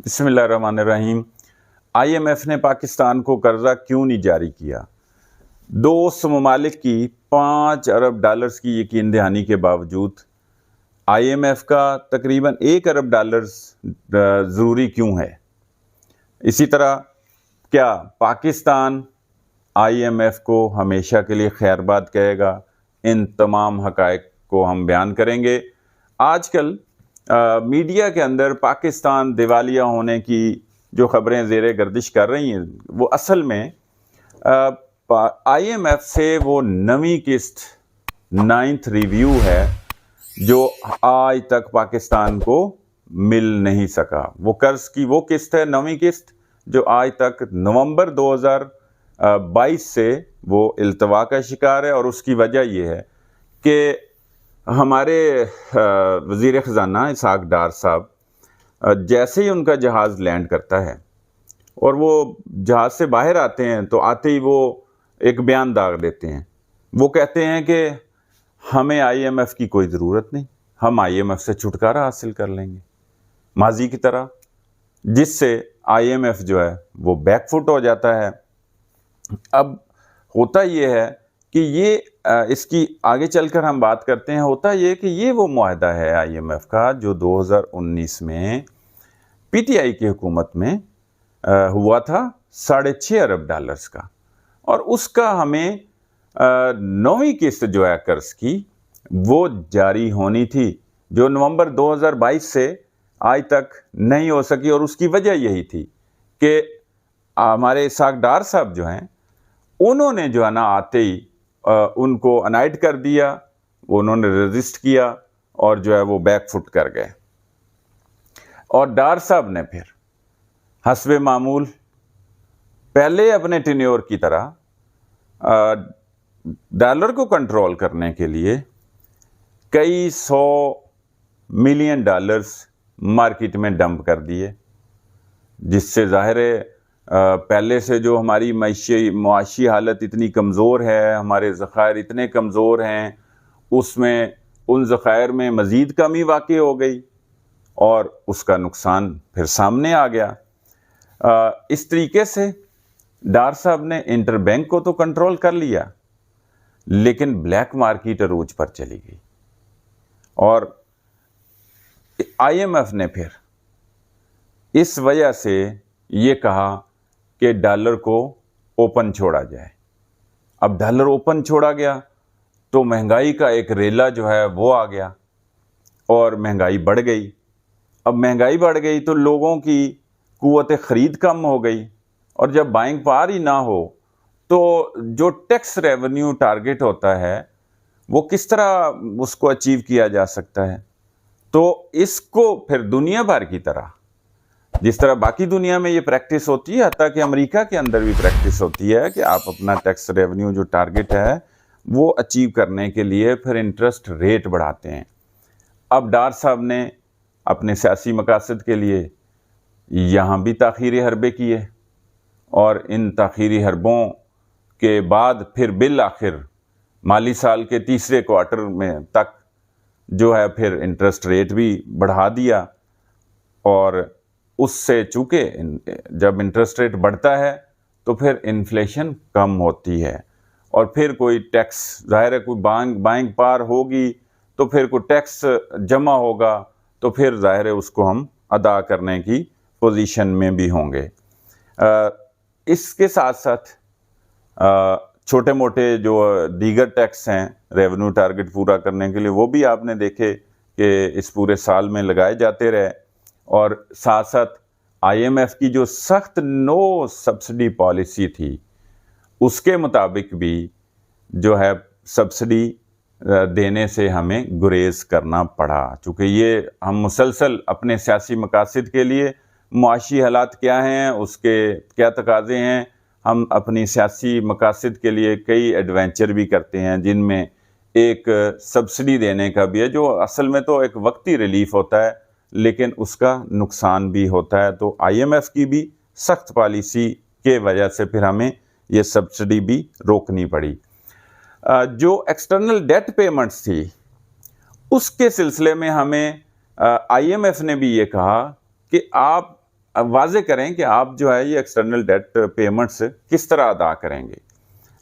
بسم اللہ الرحمن الرحیم۔ IMF نے پاکستان کو قرضہ کیوں نہیں جاری کیا؟ دوست ممالک کی $5 ارب کی یقین دہانی کے باوجود IMF کا تقریباً $1 ارب ضروری کیوں ہے؟ اسی طرح کیا پاکستان IMF کو ہمیشہ کے لیے خیر باد کہے گا؟ ان تمام حقائق کو ہم بیان کریں گے۔ آج کل میڈیا کے اندر پاکستان دیوالیہ ہونے کی جو خبریں زیر گردش کر رہی ہیں، وہ اصل میں IMF سے وہ نویں قسط 9th ریویو ہے جو آج تک پاکستان کو مل نہیں سکا۔ وہ قرض کی وہ قسط ہے، نویں قسط، جو آج تک نومبر 2022 سے وہ التوا کا شکار ہے۔ اور اس کی وجہ یہ ہے کہ ہمارے وزیر خزانہ اسحاق ڈار صاحب جیسے ہی ان کا جہاز لینڈ کرتا ہے اور وہ جہاز سے باہر آتے ہیں تو آتے ہی وہ ایک بیان داغ دیتے ہیں۔ وہ کہتے ہیں کہ ہمیں IMF کی کوئی ضرورت نہیں، ہم IMF سے چھٹکارا حاصل کر لیں گے، ماضی کی طرح، جس سے IMF جو ہے وہ بیک فٹ ہو جاتا ہے۔ اب ہوتا یہ ہے کہ یہ اس کی آگے چل کر ہم بات کرتے ہیں، ہوتا یہ کہ یہ وہ معاہدہ ہے IMF کا جو 2019 میں PTI کی حکومت میں ہوا تھا $6.5 ارب کا، اور اس کا ہمیں نویں قسط جو ہے قرض کی وہ جاری ہونی تھی، جو نومبر 2022 سے آج تک نہیں ہو سکی۔ اور اس کی وجہ یہی تھی کہ ہمارے اسحاق ڈار صاحب جو ہیں انہوں نے جو ہے نا آتے ہی ان کو انائٹ کر دیا، انہوں نے ریزسٹ کیا اور جو ہے وہ بیک فٹ کر گئے۔ اور ڈار صاحب نے پھر حسب معمول پہلے اپنے ٹینیور کی طرح ڈالر کو کنٹرول کرنے کے لیے کئی $100 ملین مارکیٹ میں ڈمپ کر دیے، جس سے ظاہر ہے پہلے سے جو ہماری معاشی حالت اتنی کمزور ہے، ہمارے ذخائر اتنے کمزور ہیں، اس میں ان ذخائر میں مزید کمی واقع ہو گئی اور اس کا نقصان پھر سامنے آ گیا۔ اس طریقے سے ڈار صاحب نے انٹر بینک کو تو کنٹرول کر لیا، لیکن بلیک مارکیٹ عروج پر چلی گئی، اور IMF نے پھر اس وجہ سے یہ کہا کہ ڈالر کو اوپن چھوڑا جائے۔ اب ڈالر اوپن چھوڑا گیا تو مہنگائی کا ایک ریلا جو ہے وہ آ گیا اور مہنگائی بڑھ گئی۔ اب مہنگائی بڑھ گئی تو لوگوں کی قوت خرید کم ہو گئی، اور جب بائنگ پاور ہی نہ ہو تو جو ٹیکس ریونیو ٹارگٹ ہوتا ہے وہ کس طرح اس کو اچیو کیا جا سکتا ہے؟ تو اس کو پھر دنیا بھر کی طرح، جس طرح باقی دنیا میں یہ پریکٹس ہوتی ہے، حتیٰ کہ امریکہ کے اندر بھی پریکٹس ہوتی ہے کہ آپ اپنا ٹیکس ریونیو جو ٹارگٹ ہے وہ اچیو کرنے کے لیے پھر انٹرسٹ ریٹ بڑھاتے ہیں۔ اب ڈار صاحب نے اپنے سیاسی مقاصد کے لیے یہاں بھی تاخیری حربے کیے، اور ان تاخیری حربوں کے بعد پھر بالآخر مالی سال کے تیسرے کوارٹر میں تک جو ہے پھر انٹرسٹ ریٹ بھی بڑھا دیا، اور اس سے چونکہ جب انٹرسٹ ریٹ بڑھتا ہے تو پھر انفلیشن کم ہوتی ہے، اور پھر کوئی ٹیکس، ظاہر ہے کوئی بائنگ پاور ہوگی تو پھر کوئی ٹیکس جمع ہوگا، تو پھر ظاہر ہے اس کو ہم ادا کرنے کی پوزیشن میں بھی ہوں گے۔ اس کے ساتھ ساتھ چھوٹے موٹے جو دیگر ٹیکس ہیں ریونیو ٹارگٹ پورا کرنے کے لیے، وہ بھی آپ نے دیکھے کہ اس پورے سال میں لگائے جاتے رہے، اور ساتھ ساتھ IMF کی جو سخت نو سبسڈی پالیسی تھی اس کے مطابق بھی جو ہے سبسڈی دینے سے ہمیں گریز کرنا پڑا، چونکہ یہ ہم مسلسل اپنے سیاسی مقاصد کے لیے، معاشی حالات کیا ہیں، اس کے کیا تقاضے ہیں، ہم اپنی سیاسی مقاصد کے لیے کئی ایڈوینچر بھی کرتے ہیں، جن میں ایک سبسڈی دینے کا بھی ہے، جو اصل میں تو ایک وقتی ریلیف ہوتا ہے لیکن اس کا نقصان بھی ہوتا ہے۔ تو IMF کی بھی سخت پالیسی کے وجہ سے پھر ہمیں یہ سبسڈی بھی روکنی پڑی۔ جو ایکسٹرنل ڈیٹ پیمنٹس تھی اس کے سلسلے میں ہمیں IMF نے بھی یہ کہا کہ آپ واضح کریں کہ آپ جو ہے یہ ایکسٹرنل ڈیٹ پیمنٹس کس طرح ادا کریں گے.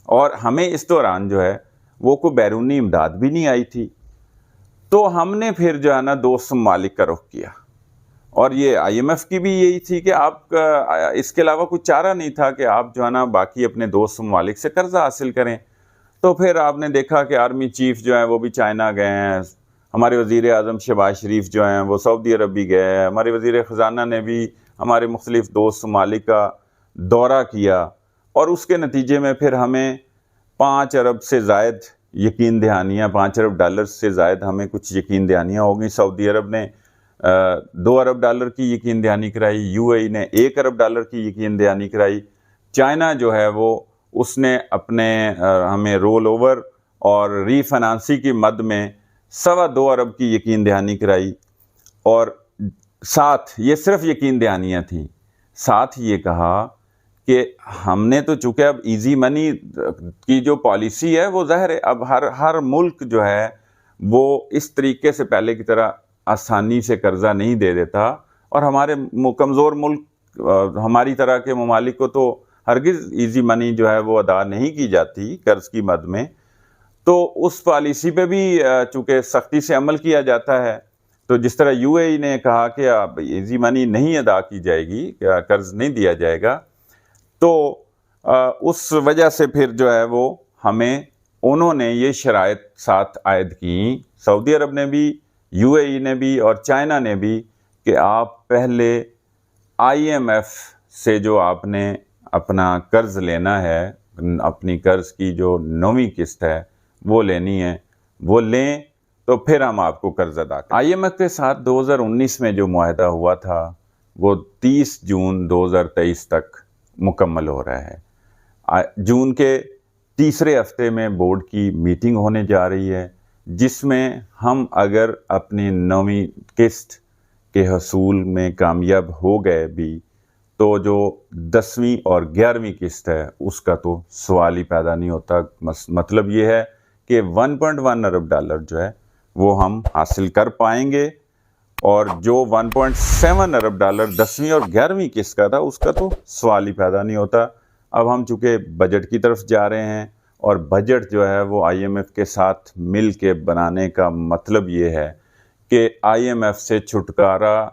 اور ہمیں اس دوران جو ہے وہ کوئی بیرونی امداد بھی نہیں آئی تھی. تو ہم نے پھر جو ہے نا دوست ممالک کا رخ کیا, اور یہ آئی ایم ایف کی بھی یہی تھی کہ آپ اس کے علاوہ کوئی چارہ نہیں تھا کہ آپ جو ہے نا باقی اپنے دوست ممالک سے قرضہ حاصل کریں. تو پھر آپ نے دیکھا کہ آرمی چیف جو ہیں وہ بھی چائنا گئے ہیں, ہمارے وزیر اعظم شہباز شریف جو ہیں وہ سعودی عرب بھی گئے ہیں, ہمارے وزیر خزانہ نے بھی ہمارے مختلف دوست ممالک کا دورہ کیا, اور اس کے نتیجے میں پھر ہمیں 5 ارب سے زائد یقین دہانیاں, 5 ارب ڈالر سے زائد ہمیں کچھ یقین دہانیاں ہو گئیں. سعودی عرب نے 2 ارب ڈالر کی یقین دہانی کرائی, یو اے ای نے 1 ارب ڈالر کی یقین دہانی کرائی, چائنا جو ہے وہ اس نے اپنے ہمیں رول اوور اور ری فنانسی کی مد میں 2.25 ارب کی یقین دہانی کرائی. اور ساتھ یہ صرف یقین دہانیاں تھیں, ساتھ یہ کہا کہ ہم نے تو چونکہ اب ایزی منی کی جو پالیسی ہے وہ ظاہر ہے, اب ہر ملک جو ہے وہ اس طریقے سے پہلے کی طرح آسانی سے قرضہ نہیں دے دیتا, اور ہمارے کمزور ملک ہماری طرح کے ممالک کو تو ہرگز ایزی منی جو ہے وہ ادا نہیں کی جاتی قرض کی مد میں. تو اس پالیسی پہ بھی چونکہ سختی سے عمل کیا جاتا ہے, تو جس طرح یو اے ای نے کہا کہ اب ایزی منی نہیں ادا کی جائے گی, قرض نہیں دیا جائے گا, تو اس وجہ سے پھر جو ہے وہ ہمیں انہوں نے یہ شرائط ساتھ عائد کیں, سعودی عرب نے بھی, یو اے ای نے بھی اور چائنا نے بھی, کہ آپ پہلے آئی ایم ایف سے جو آپ نے اپنا قرض لینا ہے, اپنی قرض کی جو 9ویں قسط ہے وہ لینی ہے, وہ لیں تو پھر ہم آپ کو قرض ادا کریں. آئی ایم ایف کے ساتھ 2019 میں جو معاہدہ ہوا تھا وہ 30 جون 2023 تک مکمل ہو رہا ہے. جون کے تیسرے ہفتے میں بورڈ کی میٹنگ ہونے جا رہی ہے, جس میں ہم اگر اپنی 9ویں قسط کے حصول میں کامیاب ہو گئے بھی تو جو 10ویں اور 11ویں قسط ہے اس کا تو سوال ہی پیدا نہیں ہوتا. مطلب یہ ہے کہ 1.1 ارب ڈالر جو ہے وہ ہم حاصل کر پائیں گے, اور جو 1.7 ارب ڈالر 10ویں اور 11ویں قسط کا تھا اس کا تو سوال ہی پیدا نہیں ہوتا. اب ہم چونکہ بجٹ کی طرف جا رہے ہیں, اور بجٹ جو ہے وہ آئی ایم ایف کے ساتھ مل کے بنانے کا مطلب یہ ہے کہ آئی ایم ایف سے چھٹکارا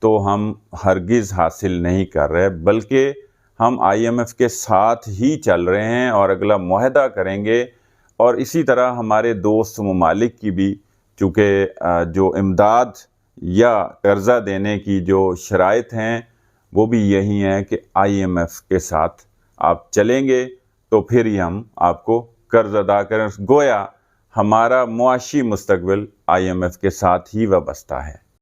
تو ہم ہرگز حاصل نہیں کر رہے, بلکہ ہم آئی ایم ایف کے ساتھ ہی چل رہے ہیں اور اگلا معاہدہ کریں گے. اور اسی طرح ہمارے دوست ممالک کی بھی چونکہ جو امداد یا قرضہ دینے کی جو شرائط ہیں وہ بھی یہی ہیں کہ آئی ایم ایف کے ساتھ آپ چلیں گے تو پھر ہی ہم آپ کو قرض ادا کریں. گویا ہمارا معاشی مستقبل آئی ایم ایف کے ساتھ ہی وابستہ ہے.